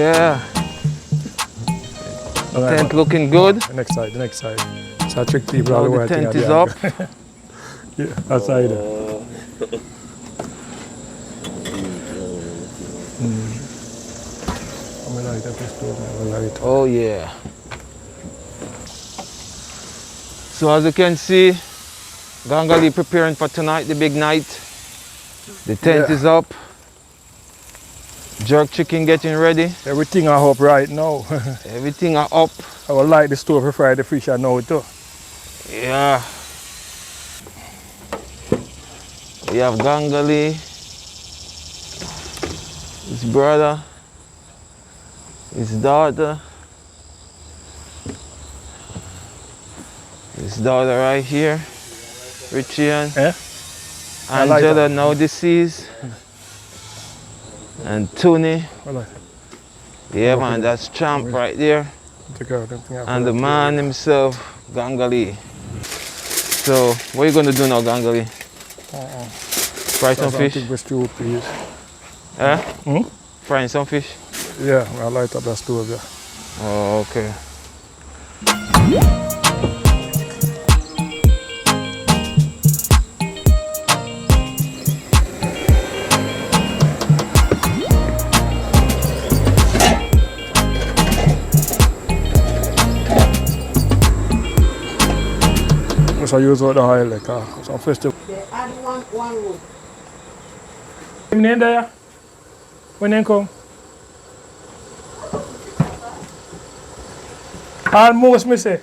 Yeah. Alright, Tent looking good. The next side. So I trick people all the Now way. the tent is up. Yeah, outside. I'm gonna light up this door. I'm gonna light up. Oh yeah. So as you can see, Gangali preparing for tonight, the big night. The tent is up. Jerk chicken getting ready. Everything I hope right now. Everything are up. I will light the stove for fry the fish I know too. Yeah. We have Gangali, his brother, his daughter, his daughter right here, Richie and Angela, now deceased, and Tony. Yeah man, that's Champ right there. And the man himself, Gangali. So, what are you going to do now, Gangali? Fry some fish? Eh? Frying some fish? Yeah, I'll light up that stove, yeah. Oh, okay. So I use all the oil like some festival. They add one wood. In there? When they come? Almost, me say.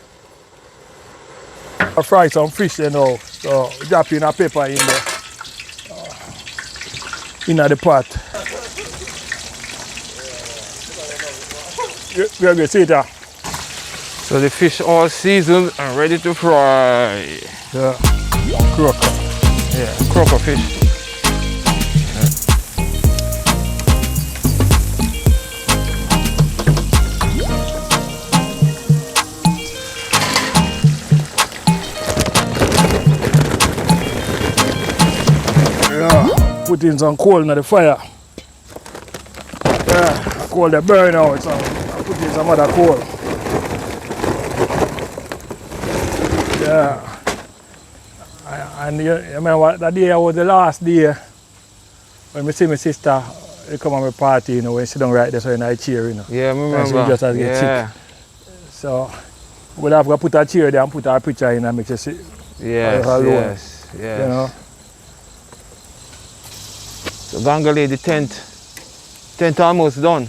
I fry some fish, you know. So drop in a pepper in there. In the pot. Yeah, good, see that. So the fish all seasoned and ready to fry. Yeah, croaker. Yeah, croaker fish. Yeah, put in some coal in the fire. Yeah, coal they burn out, so I put in some other coal. Yeah. And you remember that day was the last day when I see my sister come on my party, you know, when she don't right there so in I cheer, you know. Yeah, I remember. And she just has get sick. So we'll have to put a chair there and put her picture in and make her see. Yes. You know. So Gangali, the tent almost done.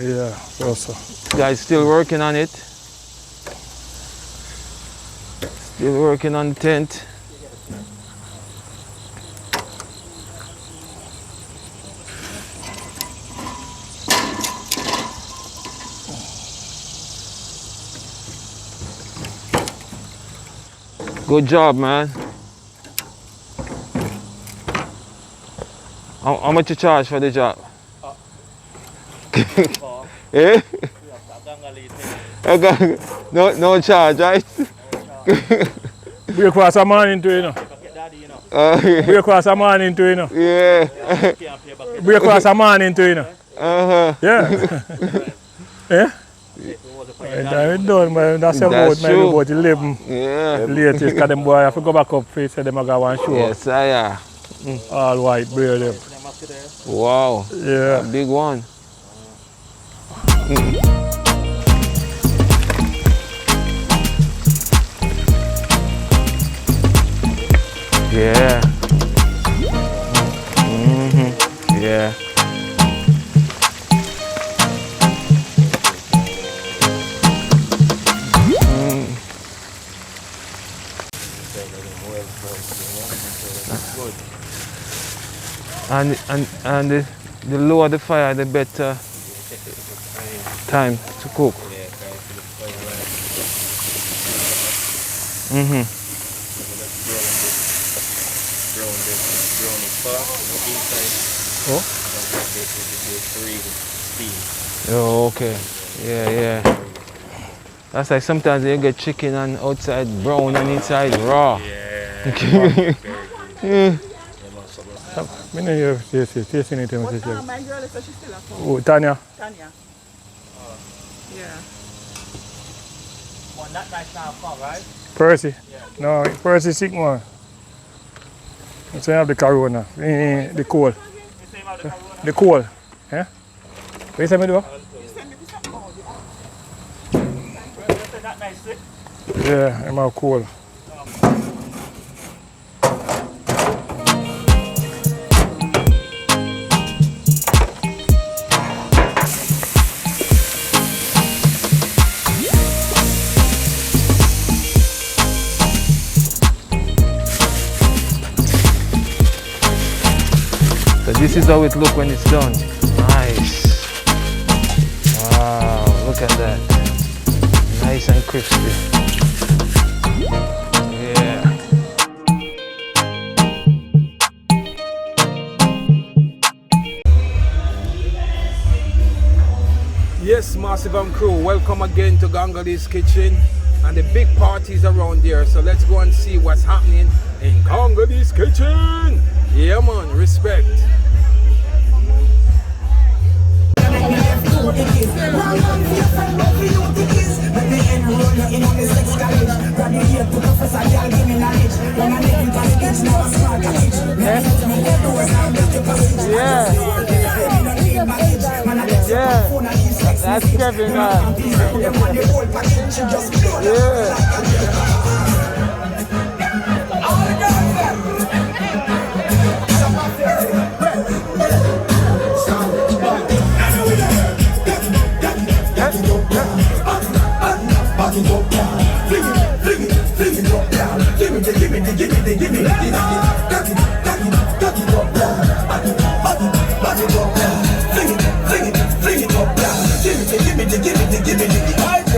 Yeah, so. Guys still working on it. Still working on the tent. Good job, man. How much you charge for the job? Eh? Okay. No charge, right? We across a morning too, you know. We across a morning too, you know. Yeah. We across a morning too, you know. Yeah. Yeah. I'm done, man. That's about maybe about 11. Yeah. Latest, because them boy have to go back up face so them got one show. Yes, I am. All white beard them. Wow. Yeah. A big one. Yeah. Yeah. And the lower the fire, the better time to cook. Oh, okay. Yeah. That's like sometimes you get chicken and outside brown and inside raw. Yeah. Yeah. I know you're tasting it. My girl is she's still at home. Oh, Tanya? Tanya. Yeah. One that nice now come, right? Percy. No, Percy sick man. You say have the corona. The cold. You say about the corona? The cold. Yeah? What you say me do? You send me this up. You say that nice sick? Yeah, I'm out cold. So this is how it look when it's done. Nice. Wow, look at that. Nice and crispy. Yeah. Yes, Massive and crew, welcome again to Gangali's Kitchen. And the big parties around there. So let's go and see what's happening in Gangali's Kitchen. Yeah man, respect. Yeah, that's Kevin, man.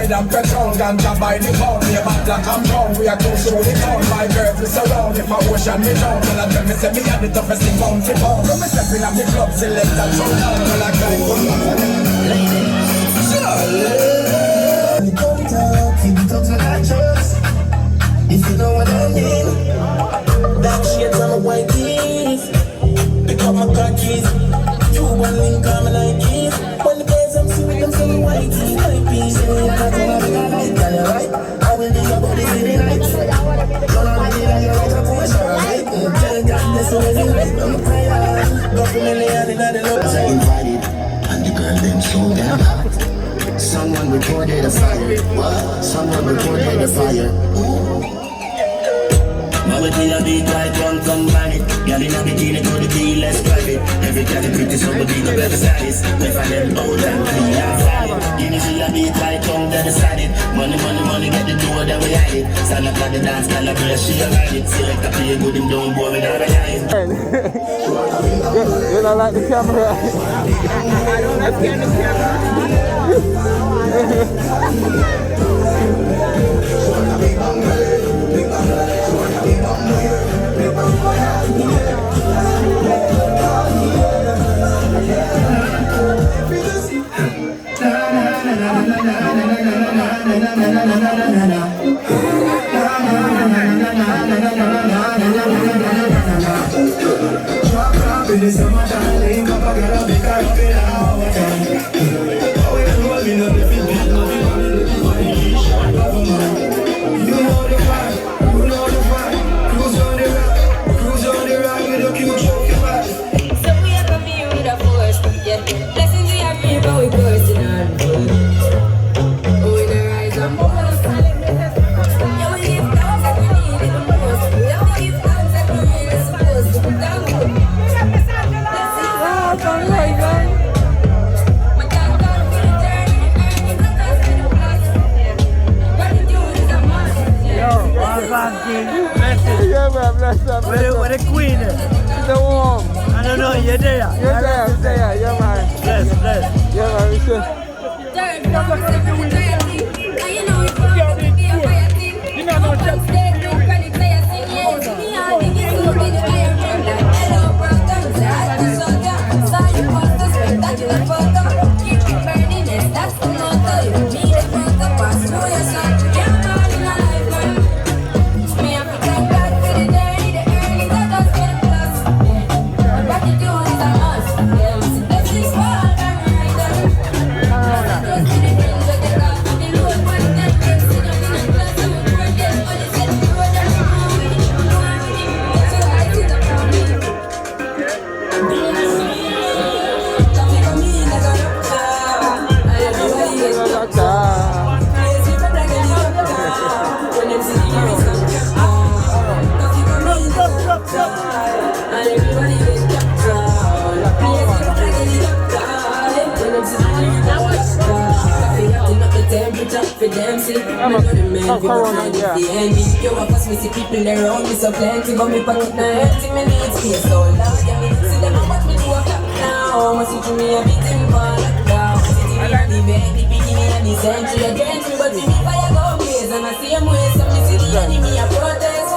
I'm petrol, ganja by the pound. We about black and brown. We are too show the town. My girls we surround. If I ocean me down, well I tell me say me have the toughest thing bound to pound. When me stepping up the club, select and throw down. Well I can't go Charlie, come talk, keep it up to that trust. If you know what I mean. Black shades on my white teeth. Pick up my car keys. 2-1 link on my Nike. When the birds I'm seeing them some white teeth. My piece, I'm not gonna be a light, tell you right. I will be your body city night. Gonna be like you're right up to my shower, right? Tell God this is the right. I'm a prayer. Go for million in the love. I invited, and the girl them so damn hot. Someone reported a fire. What? Someone reported a fire. Now we feel a beat like one come bandit. Girl in a bikini go the deal, let's drive it. Every cat is pretty so we beat up every status. We find them out and clean and valid. You know feel a beat like come then decided. Money, money, money, get the door that we hide it. Stand up at the dance, call a girl, she a ride it. Select a play good, him don't boy without a line. You don't like the camera? I don't like the Yeah, man, bless up. Where the queen is? She's the warm. I don't know, you're there. You're there, I'm there. Yeah, man. Bless. Yeah, man, we should. man. Corona, yeah. You want us, me see people around me so plenty, but me pocket no empty, me need space so loud. Yeah, me see them watch me do a flap now. Must see to me a bit in for lockdown. Sitting in the bed, the beginning of the century, a gentry, but me fire go blaze, and I see him way, so me see the enemy a protest.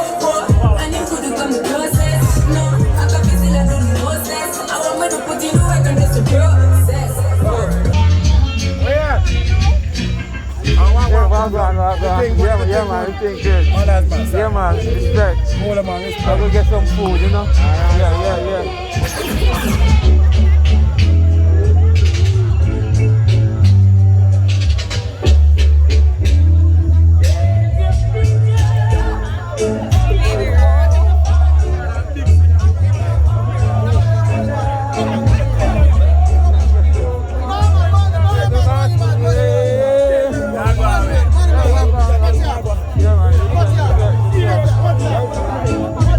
And him could come closest. No, I can be still a do the mostest. I want me to put in the work and just to process. Yeah, man, I think good. Yeah, man, respect. I go get some food, you know? Yeah.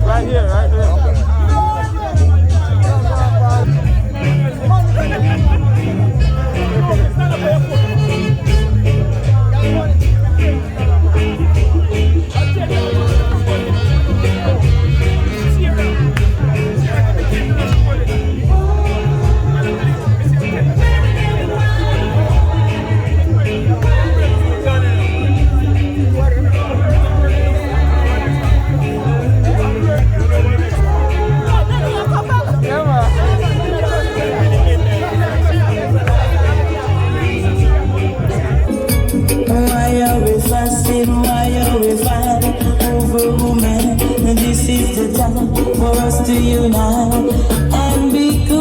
Right here, right here. This is the time for us to unite and be good.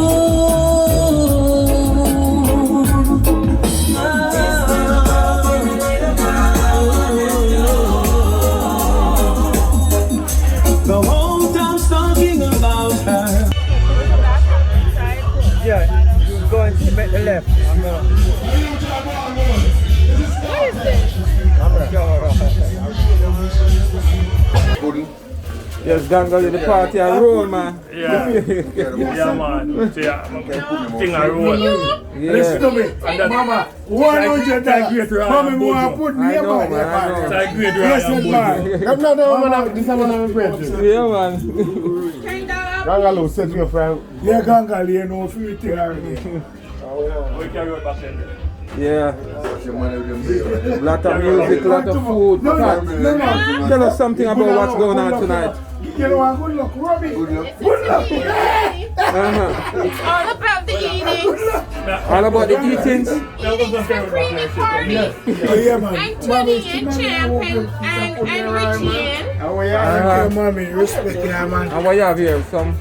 The whole town's talking about her. Yeah, you're going to make the left. What is this? Yes, Gangali, the party I roll, man. Yeah. Yeah, man. Thing I roll. Yeah. Mama, 100 times great royal. Mommy, want to put me I know, man, I know. Like great royal. I'm not the one this is one of my friends. Yeah, man. Gangalo set me up from. Yeah, Gangali, you know, few things already. We carry out back then. Yeah. Lot of music, lot of food. Tell us something about what's going on tonight. You know what? Good luck, Robbie. Good luck. It's all about the eating. All about the eatings. Eating some creamy party. Yeah, man. And tuning and champagne and Richie. How are you? Mommy, respect you, man. And what you have here? Some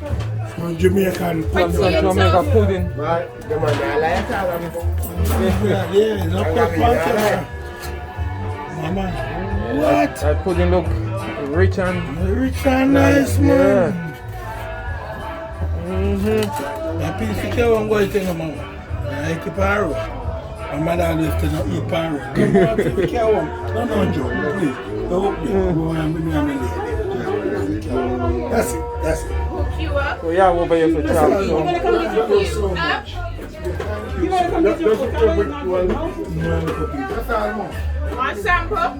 Jamaican. Jamaica pudding. Right. The man, I like that. Yeah, no problem. Mama, what? That pudding look rich and Nice, man. Yeah. That piece of cow, I'm going to take mama. I keep paro. My mother used to not eat paro. Come on, piece of cow. No, Joe, please. Don't go and bring me on the lady. That's it. Hook you up. So yeah, over here for chop. You wanna come get your food up? Want sample?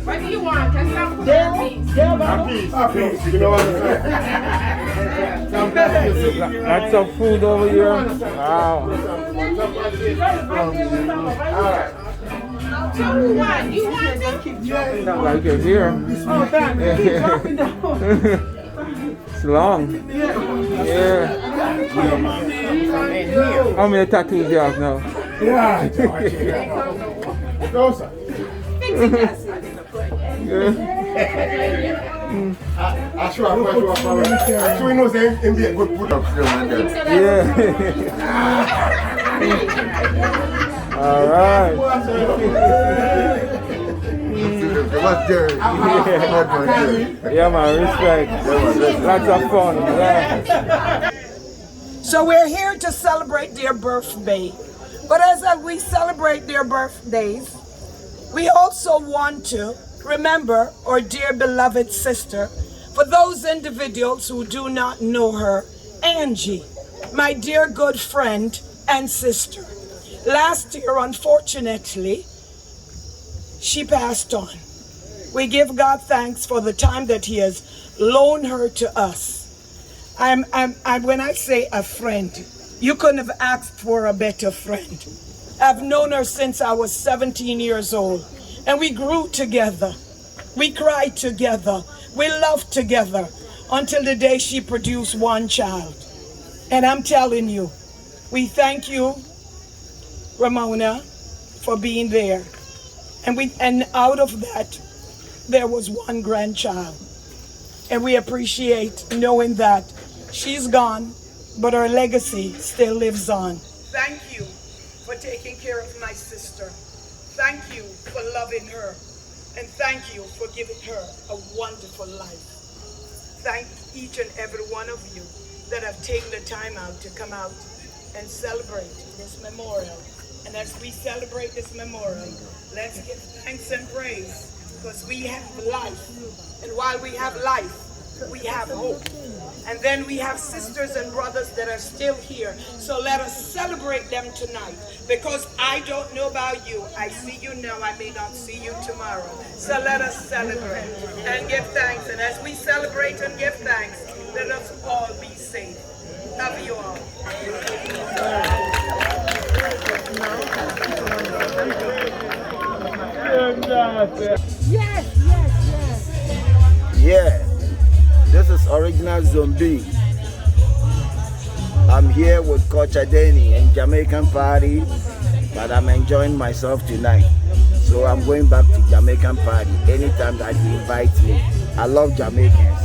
What do you want? A sample? A piece. You know what I'm saying? Lots some food over here. Wow. So who won? You want it? Not like you're here. It's long. Yeah. How many tattoos you have now? Yeah. Go, sir. I sure he knows him be a good put up. Yeah. All right. Yeah, man, respect. Lots of fun. Yeah. So we're here to celebrate their birthday. But as we celebrate their birthdays, we also want to remember our dear beloved sister. For those individuals who do not know her, Angie, my dear good friend and sister. Last year, unfortunately, she passed on. We give God thanks for the time that He has loaned her to us. I'm when I say a friend, you couldn't have asked for a better friend. I've known her since I was 17 years old, and we grew together. We cried together. We loved together until the day she produced one child. And I'm telling you, we thank you, Ramona, for being there. And out of that, there was one grandchild. And we appreciate knowing that she's gone, but her legacy still lives on. Thank you for taking care of my sister. Thank you for loving her. And thank you for giving her a wonderful life. Thank each and every one of you that have taken the time out to come out and celebrate this memorial. And as we celebrate this memorial, let's give thanks and praise, because we have life. And while we have life, we have hope. And then we have sisters and brothers that are still here. So let us celebrate them tonight, because I don't know about you. I see you now, I may not see you tomorrow. So let us celebrate and give thanks. And as we celebrate and give thanks, let us all be safe. Love you all. Yeah, this is Original Zombie. I'm here with Coach Adeni and Jamaican Party, but I'm enjoying myself tonight. So I'm going back to Jamaican Party anytime that he invites me. I love Jamaicans.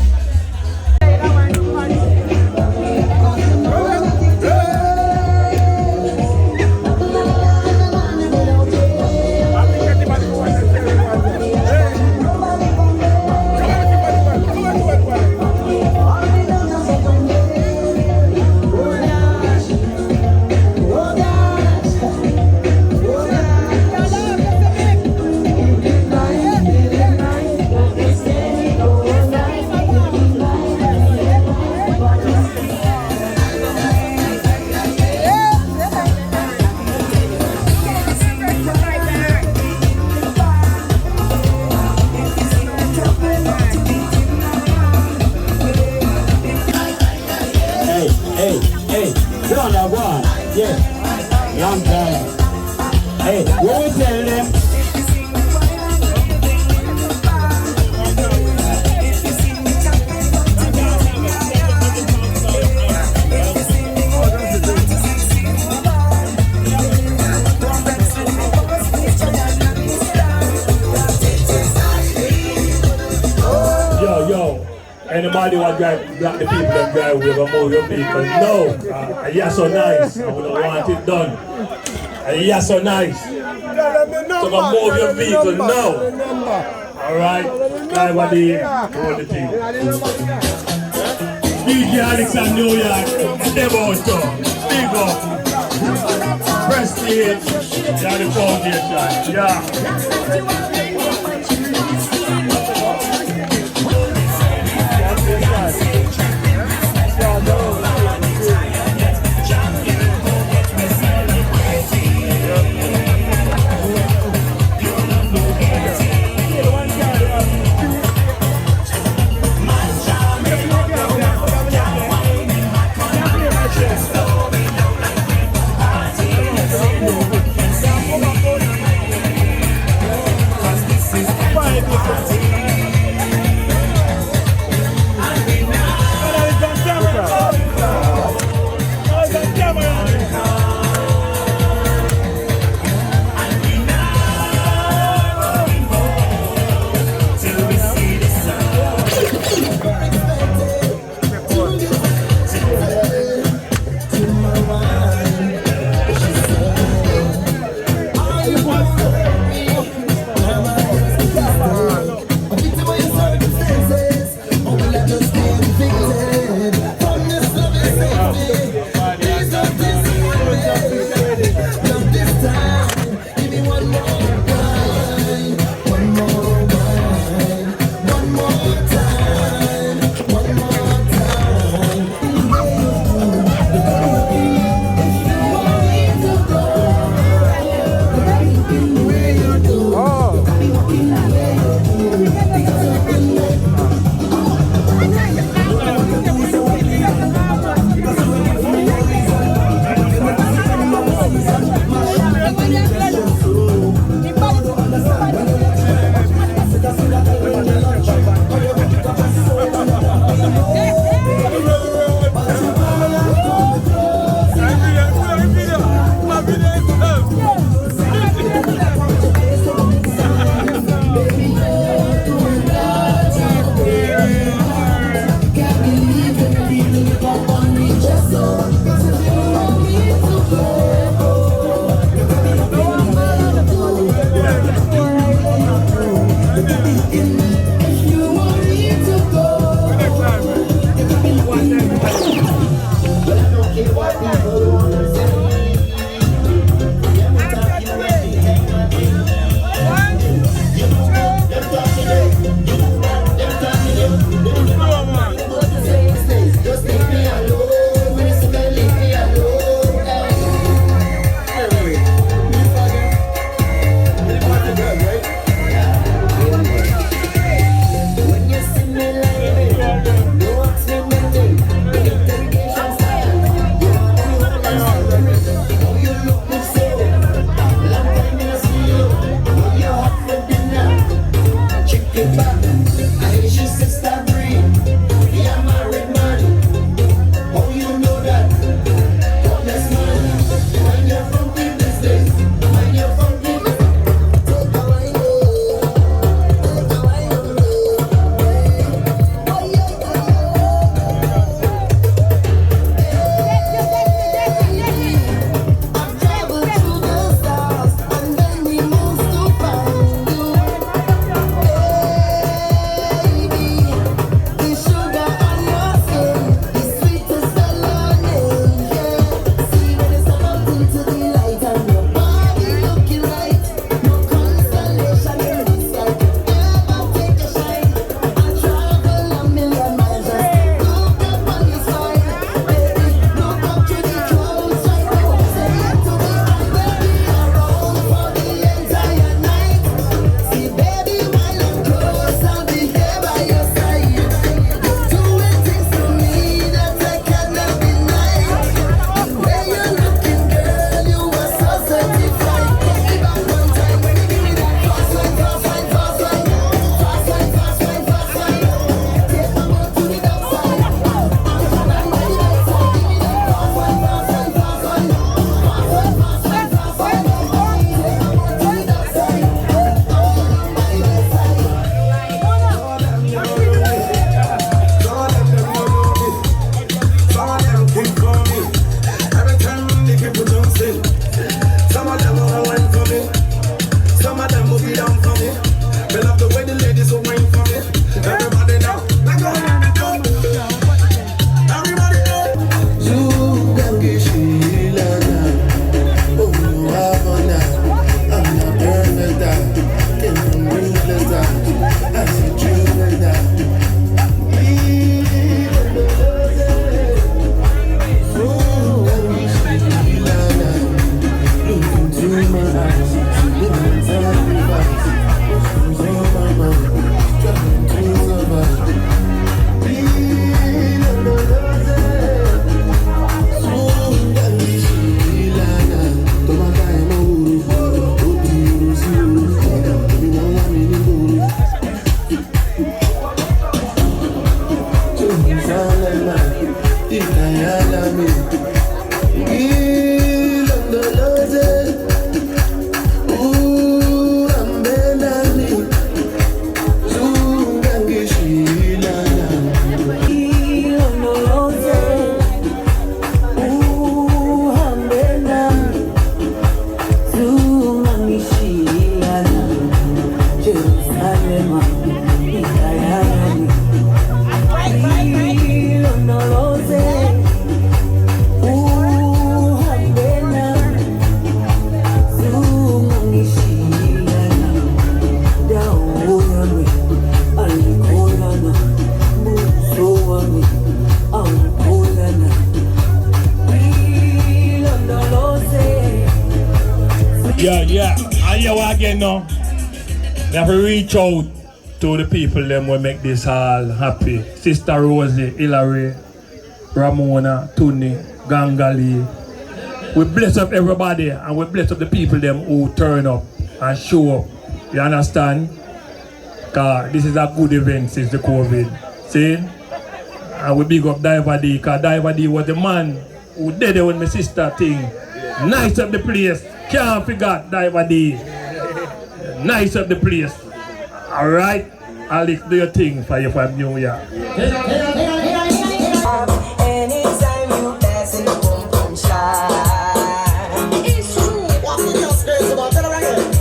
Long time. Hey, what we tell them? Yo, anybody want to block the people that drive with a move your vehicle? No. Yeah, so nice. I would not want it done. Yeah, so nice. So go move your vehicle. No. Alright. Driver D, roll the thing. DJ Alex and New York. Demo show. Big up. Prestige. Yeah, the foundation. Yeah. Yeah. And you again now. We have to reach out to the people them will make this all happy. Sister Rosie, Hillary, Ramona, Tony, Gangali. We bless up everybody and we bless up the people them who turn up and show up. You understand? Cause this is a good event since the COVID. See? And we big up Diver D, cause Diver D was the man who did it with my sister thing. Nice up the place. Can't forget Diver D. Nice up the place. Alright? Alex, do your thing for you for New Year. Anytime you pass in the boom boom shine. It's true. What you just say about that again?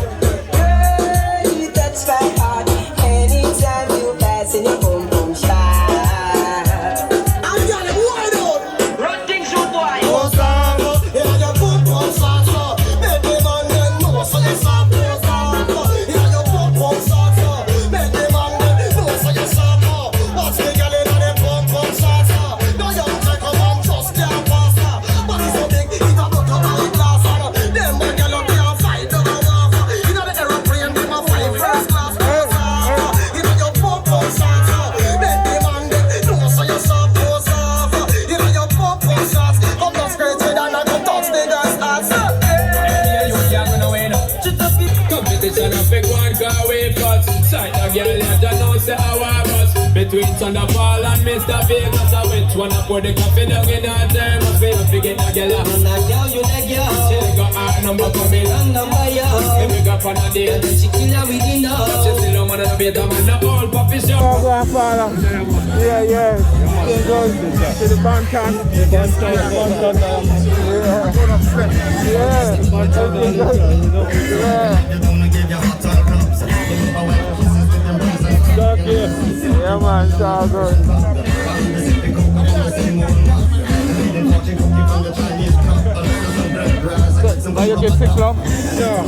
Girl, you touch my heart. Anytime you pass in the boom boom shine. I'm gonna wide out. Run things you boy. Oh, Samba, yeah, your boom boom salsa. Baby man, then know so you stop. Oh, Samba, yeah, your boom boom salsa. Baby man, then know so you stop. What's the girl in the boom boom salsa? No, you take a man just can't pass her. But it's so big, it a broke up my glass. Them the girl up there fight to the water. You know the aeroplane, them a fly first class. You know your boom boom salsa. Baby man, then know so you stop. Oh, Samba, you know your boom boom salsa. Come down straight and I come touch the guy's ass. Competition of big one car way cuts. Sight a girl you don't know say how I was. Between Thunderball and Mr. Vegas, I which one I put the coffee down in her thermos. We don't forget a girl. I'm not girl, you the girl. She got her number for me. Long number, yeah. If we got on a date, then she kill her with the nose. She still don't want to be the man, the old puppy shop. Oh, grandfather. Yeah. It goes to the Bantan. Yeah, man, it's all good. Now you get fixed now? No,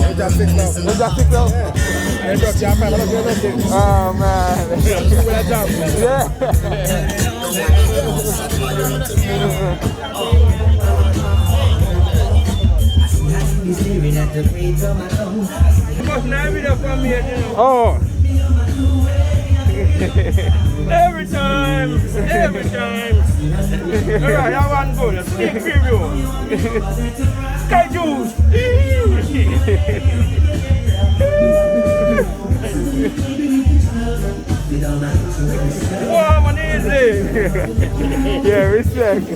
we just fixed now. We just fixed now? Yeah. You got your man, I don't get it. Oh, man. Yeah. Oh. Every time. Alright, I want to go. Sneak preview. Sky juice. Warm and easy. Yeah, respect.